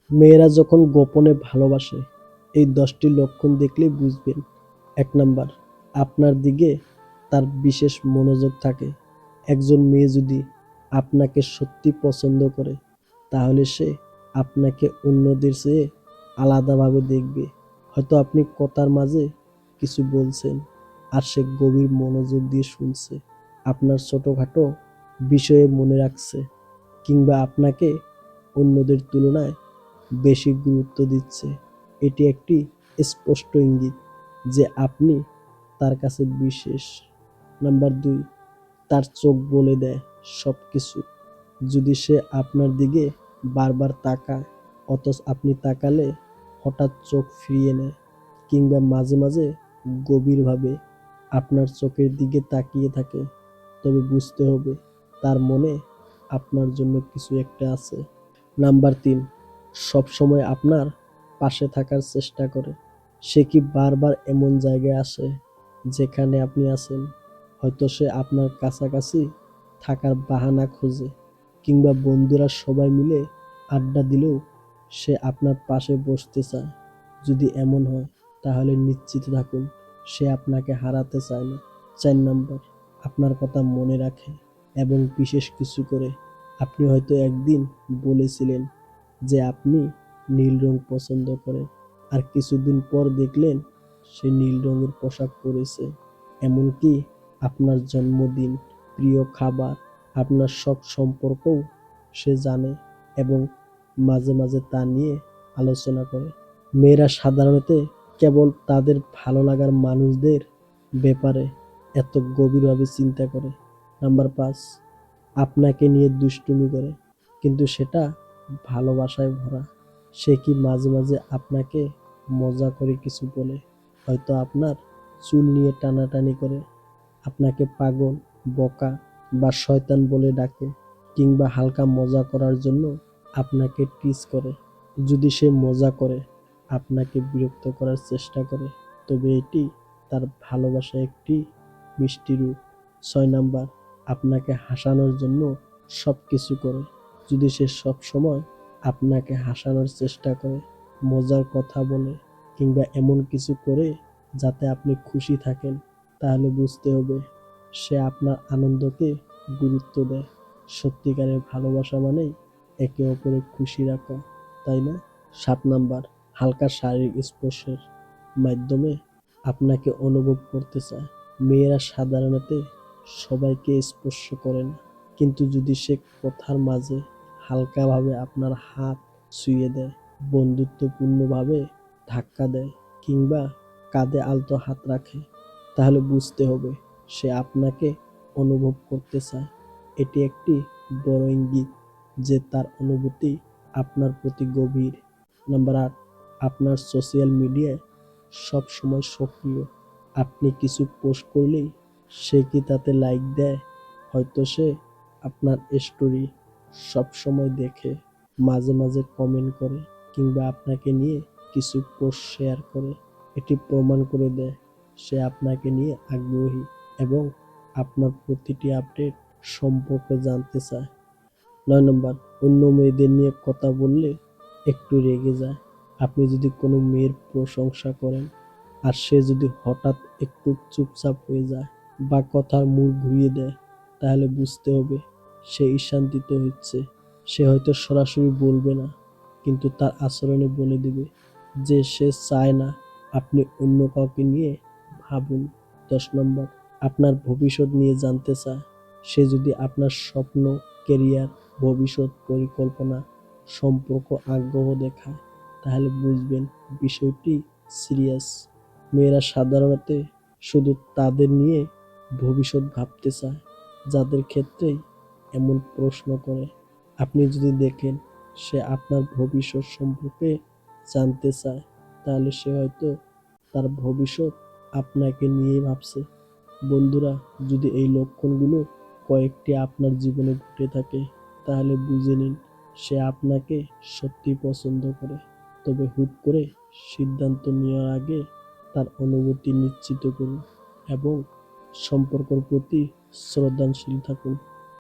মেয়েরা যখন গোপনে ভালোবাসে, এই 10টি লক্ষণ দেখলেই বুঝবেন। ১ নাম্বার, আপনার দিকে তার বিশেষ মনোযোগ থাকে। একজন মেয়ে যদি আপনাকে সত্যি পছন্দ করে, তাহলে সে আপনাকে অন্যদের চেয়ে আলাদাভাবে দেখবে। হয়তো আপনি কথার মাঝে কিছু বলছেন, আর সে গভীর মনোযোগ দিয়ে শুনছে। আপনার ছোটখাটো বিষয়ে মনে রাখছে, কিংবা আপনাকে অন্যদের তুলনায় বেশি গুরুত্ব দিচ্ছে। এটি একটি স্পষ্ট ইঙ্গিত যে আপনি তার কাছে বিশেষ। নাম্বার 2, তার চোখ বলে দেয় সবকিছু। যদি সে আপনার দিকে বারবার তাকায়, অথচ আপনি তাকালে হঠাৎ চোখ ফিরিয়ে নেয়, কিংবা মাঝে মাঝে গভীরভাবে আপনার চোখের দিকে তাকিয়ে থাকে, তবে বুঝতে হবে তার মনে আপনার জন্য কিছু একটা আছে। নাম্বার 3, সবসময় আপনার পাশে থাকার চেষ্টা করে। সে কি বারবার এমন জায়গায় আসে যেখানে আপনি আছেন? হয়তো সে আপনার কাছাকাছি থাকার বাহানা খোঁজে, কিংবা বন্ধুরা সবাই মিলে আড্ডা দিলেও সে আপনার পাশে বসতে চায়। যদি এমন হয়, তাহলে নিশ্চিত থাকুন সে আপনাকে হারাতে চায় না। 4 নাম্বার, আপনার কথা মনে রাখে এবং বিশেষ কিছু করে। আপনি হয়তো একদিন বলেছিলেন যে আপনি নীল রং পছন্দ করেন, আর কিছুদিন পর দেখলেন সে নীল রঙের পোশাক পরেছে। এমনকি আপনার জন্মদিন, প্রিয় খাবার, আপনার সব সম্পর্কও সে জানে, এবং মাঝে মাঝে তা নিয়ে আলোচনা করে। মেয়েরা সাধারণত কেবল তাদের ভালো লাগার মানুষদের ব্যাপারে এত গভীরভাবে চিন্তা করে। নাম্বার 5, আপনাকে নিয়ে দুষ্টুমি করে, কিন্তু সেটা ভালোবাসায় ভরা। সে কি মাঝে মাঝে আপনাকে মজা করে কিছু বলে? হয়তো আপনার চুল নিয়ে টানাটানি করে, আপনাকে পাগল, বোকা বা শয়তান বলে ডাকে, কিংবা হালকা মজা করার জন্য আপনাকে টিজ করে। যদি সে মজা করে আপনাকে বিরক্ত করার চেষ্টা করে, তবে এটি তার ভালোবাসা একটি মিষ্টি রূপ। 6 নাম্বার, আপনাকে হাসানোর জন্য সব কিছু করে। যদি সে সব সময় আপনাকে হাসানোর চেষ্টা করে, মজার কথা বলে, কিংবা এমন কিছু করে যাতে আপনি খুশি থাকেন, তাহলে বুঝতে হবে সে আপনার আনন্দকে গুরুত্ব দেয়। সত্যিকারের ভালোবাসা মানেই একে অপরের খুশি রাখা, তাই না? 7 নাম্বার, হালকা শারীরিক স্পর্শের মাধ্যমে আপনাকে অনুভব করতে চায়। মেয়েরা সাধারণত সবাইকে স্পর্শ করে না, কিন্তু যদি সে কথার মাঝে হালকাভাবে আপনার হাত ছুঁয়ে দেয়, বন্ধুত্বপূর্ণভাবে ধাক্কা দেয়, কিংবা কাঁধে আলতো হাত রাখে, তাহলে বুঝতে হবে সে আপনাকে অনুভব করতে চায়। এটি একটি বড় ইঙ্গিত যে তার অনুভূতি আপনার প্রতি গভীর। নাম্বার 8, আপনার সোশ্যাল মিডিয়ায় সবসময় সক্রিয়। আপনি কিছু পোস্ট করলেই সে কি তাতে লাইক দেয়? হয়তো সে আপনার স্টোরি সবসময় দেখে, মাঝে মাঝে কমেন্ট করে, কিংবা আপনাকে নিয়ে কিছু পোস্ট শেয়ার করে। এটি প্রমাণ করে দেয় সে আপনাকে নিয়ে আগ্রহী এবং আপনার প্রতিটি আপডেট সম্পর্কে জানতে চায়। 9 নাম্বার, অন্য মেয়েদের নিয়ে কথা বললে একটু রেগে যায়। আপনি যদি কোনো মেয়ের প্রশংসা করেন, আর সে যদি হঠাৎ একটু চুপচাপ হয়ে যায় বা কথার মুখ ঘুরিয়ে দেয়, তাহলে বুঝতে হবে সে ঈর্ষান্বিত হচ্ছে। সে হয়তো সরাসরি বলবে না, কিন্তু তার আচরণে বলে দিবে যে সে চায় না আপনি অন্য কাউকে নিয়ে ভাবুন। 10 নম্বর, আপনার ভবিষ্যৎ নিয়ে জানতে চায়। সে যদি আপনার স্বপ্ন, কেরিয়ার, ভবিষ্যৎ পরিকল্পনা সম্পর্ক আগ্রহ দেখায়, তাহলে বুঝবেন বিষয়টি সিরিয়াস। মেয়েরা সাধারণত শুধু তাদের নিয়ে ভবিষ্যৎ ভাবতে চায় যাদের ক্ষেত্রেই এমন প্রশ্ন করে। আপনি যদি দেখেন সে আপনার ভবিষ্যৎ সম্পর্কে জানতে চায়, তাহলে সে হয়তো তার ভবিষ্যৎ আপনাকে নিয়েই ভাবছে। বন্ধুরা, যদি এই লক্ষণগুলো কয়েকটি আপনার জীবনে ঘটে থাকে, তাহলে বুঝে নিন সে আপনাকে সত্যি পছন্দ করে। তবে হুট করে সিদ্ধান্ত নেওয়ার আগে তার অনুভূতি নিশ্চিত করুন এবং সম্পর্কের প্রতি শ্রদ্ধাশীল থাকুন।